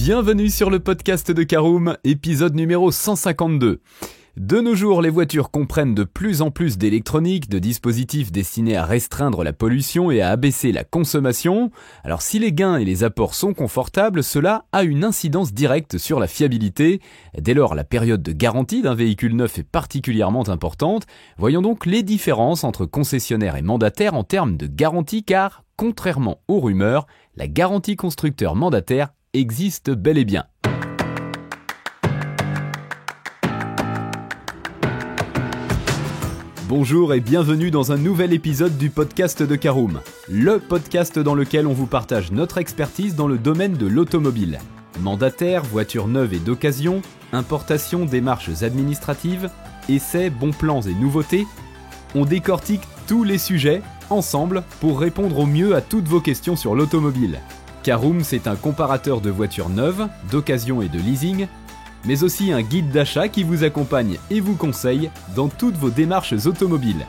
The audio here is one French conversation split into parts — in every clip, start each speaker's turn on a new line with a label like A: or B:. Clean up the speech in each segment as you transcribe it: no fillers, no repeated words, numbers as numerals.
A: Bienvenue sur le podcast de Caroom, épisode numéro 152. De nos jours, les voitures comprennent de plus en plus d'électronique, de dispositifs destinés à restreindre la pollution et à abaisser la consommation. Alors si les gains et les apports sont confortables, cela a une incidence directe sur la fiabilité. Dès lors, la période de garantie d'un véhicule neuf est particulièrement importante. Voyons donc les différences entre concessionnaires et mandataires en termes de garantie, car, contrairement aux rumeurs, la garantie constructeur mandataire existe bel et bien. Bonjour et bienvenue dans un nouvel épisode du podcast de Caroom, le podcast dans lequel on vous partage notre expertise dans le domaine de l'automobile. Mandataire, voitures neuves et d'occasion, importation, démarches administratives, essais, bons plans et nouveautés, on décortique tous les sujets ensemble pour répondre au mieux à toutes vos questions sur l'automobile. Caroom, c'est un comparateur de voitures neuves, d'occasion et de leasing, mais aussi un guide d'achat qui vous accompagne et vous conseille dans toutes vos démarches automobiles.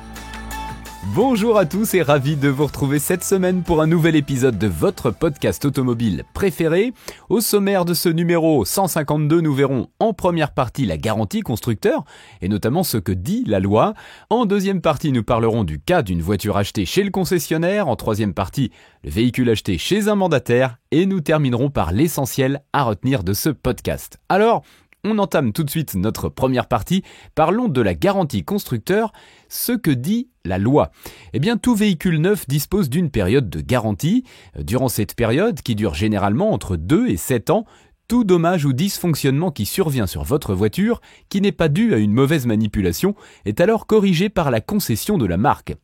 A: Bonjour à tous et ravi de vous retrouver cette semaine pour un nouvel épisode de votre podcast automobile préféré. Au sommaire de ce numéro 152, nous verrons en première partie la garantie constructeur et notamment ce que dit la loi. En deuxième partie, nous parlerons du cas d'une voiture achetée chez le concessionnaire. En troisième partie, le véhicule acheté chez un mandataire. Et nous terminerons par l'essentiel à retenir de ce podcast. Alors, on entame tout de suite notre première partie. Parlons de la garantie constructeur, ce que dit la loi. Eh bien, tout véhicule neuf dispose d'une période de garantie. Durant cette période, qui dure généralement entre 2 et 7 ans, tout dommage ou dysfonctionnement qui survient sur votre voiture, qui n'est pas dû à une mauvaise manipulation, est alors corrigé par la concession de la marque.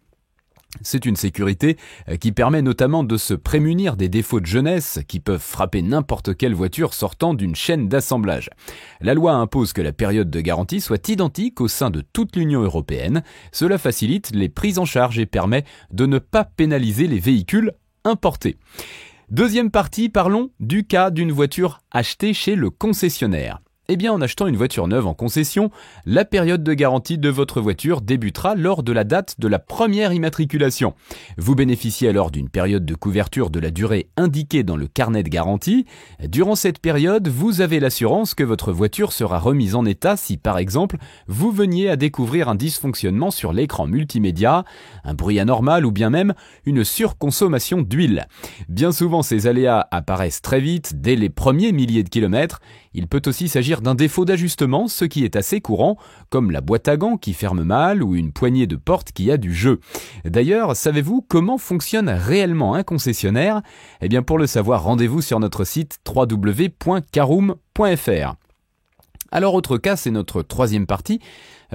A: C'est une sécurité qui permet notamment de se prémunir des défauts de jeunesse qui peuvent frapper n'importe quelle voiture sortant d'une chaîne d'assemblage. La loi impose que la période de garantie soit identique au sein de toute l'Union européenne. Cela facilite les prises en charge et permet de ne pas pénaliser les véhicules importés. Deuxième partie, parlons du cas d'une voiture achetée chez le concessionnaire. Eh bien, en achetant une voiture neuve en concession, la période de garantie de votre voiture débutera lors de la date de la première immatriculation. Vous bénéficiez alors d'une période de couverture de la durée indiquée dans le carnet de garantie. Durant cette période, vous avez l'assurance que votre voiture sera remise en état si, par exemple, vous veniez à découvrir un dysfonctionnement sur l'écran multimédia, un bruit anormal ou bien même une surconsommation d'huile. Bien souvent, ces aléas apparaissent très vite, dès les premiers milliers de kilomètres. Il peut aussi s'agir d'un défaut d'ajustement, ce qui est assez courant, comme la boîte à gants qui ferme mal ou une poignée de porte qui a du jeu. D'ailleurs, savez-vous comment fonctionne réellement un concessionnaire ? Eh bien, pour le savoir, rendez-vous sur notre site www.caroom.fr. Alors, autre cas, c'est notre troisième partie.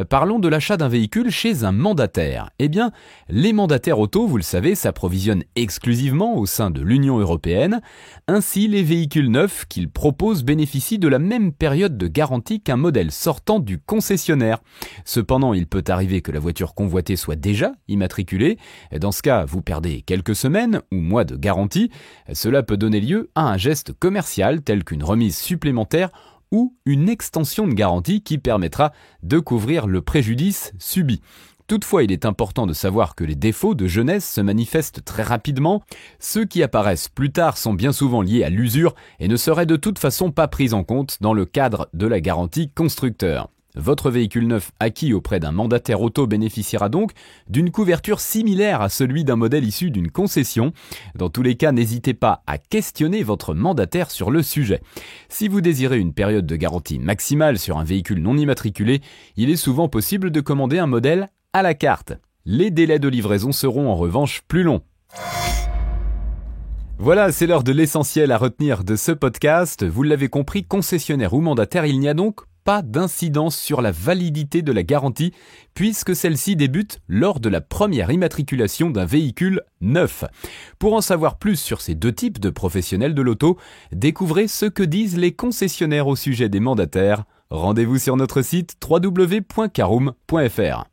A: Parlons de l'achat d'un véhicule chez un mandataire. Eh bien, les mandataires auto, vous le savez, s'approvisionnent exclusivement au sein de l'Union européenne. Ainsi, les véhicules neufs qu'ils proposent bénéficient de la même période de garantie qu'un modèle sortant du concessionnaire. Cependant, il peut arriver que la voiture convoitée soit déjà immatriculée. Dans ce cas, vous perdez quelques semaines ou mois de garantie. Cela peut donner lieu à un geste commercial tel qu'une remise supplémentaire ou une extension de garantie qui permettra de couvrir le préjudice subi. Toutefois, il est important de savoir que les défauts de jeunesse se manifestent très rapidement. Ceux qui apparaissent plus tard sont bien souvent liés à l'usure et ne seraient de toute façon pas pris en compte dans le cadre de la garantie constructeur. Votre véhicule neuf acquis auprès d'un mandataire auto bénéficiera donc d'une couverture similaire à celui d'un modèle issu d'une concession. Dans tous les cas, n'hésitez pas à questionner votre mandataire sur le sujet. Si vous désirez une période de garantie maximale sur un véhicule non immatriculé, il est souvent possible de commander un modèle à la carte. Les délais de livraison seront en revanche plus longs. Voilà, c'est l'heure de l'essentiel à retenir de ce podcast. Vous l'avez compris, concessionnaire ou mandataire, il n'y a donc pas d'incidence sur la validité de la garantie puisque celle-ci débute lors de la première immatriculation d'un véhicule neuf. Pour en savoir plus sur ces deux types de professionnels de l'auto, découvrez ce que disent les concessionnaires au sujet des mandataires. Rendez-vous sur notre site www.caroom.fr.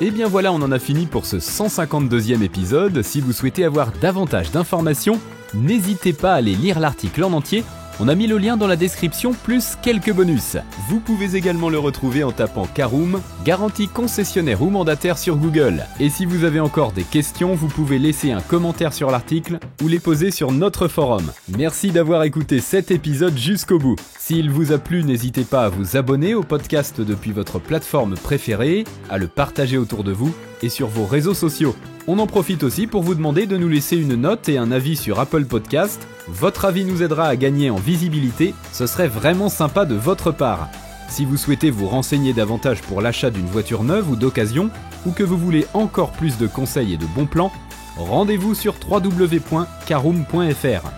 A: Et bien voilà, on en a fini pour ce 152e épisode. Si vous souhaitez avoir davantage d'informations, n'hésitez pas à aller lire l'article en entier On a mis le lien dans la description plus quelques bonus. Vous pouvez également le retrouver en tapant Caroom, garantie concessionnaire ou mandataire sur Google. Et si vous avez encore des questions, vous pouvez laisser un commentaire sur l'article ou les poser sur notre forum. Merci d'avoir écouté cet épisode jusqu'au bout. S'il vous a plu, n'hésitez pas à vous abonner au podcast depuis votre plateforme préférée, à le partager autour de vous et sur vos réseaux sociaux. On en profite aussi pour vous demander de nous laisser une note et un avis sur Apple Podcast. Votre avis nous aidera à gagner en visibilité, ce serait vraiment sympa de votre part. Si vous souhaitez vous renseigner davantage pour l'achat d'une voiture neuve ou d'occasion, ou que vous voulez encore plus de conseils et de bons plans, rendez-vous sur www.caroom.fr.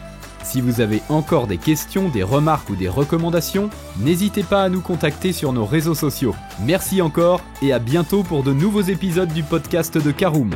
A: Si vous avez encore des questions, des remarques ou des recommandations, n'hésitez pas à nous contacter sur nos réseaux sociaux. Merci encore et à bientôt pour de nouveaux épisodes du podcast de Caroom.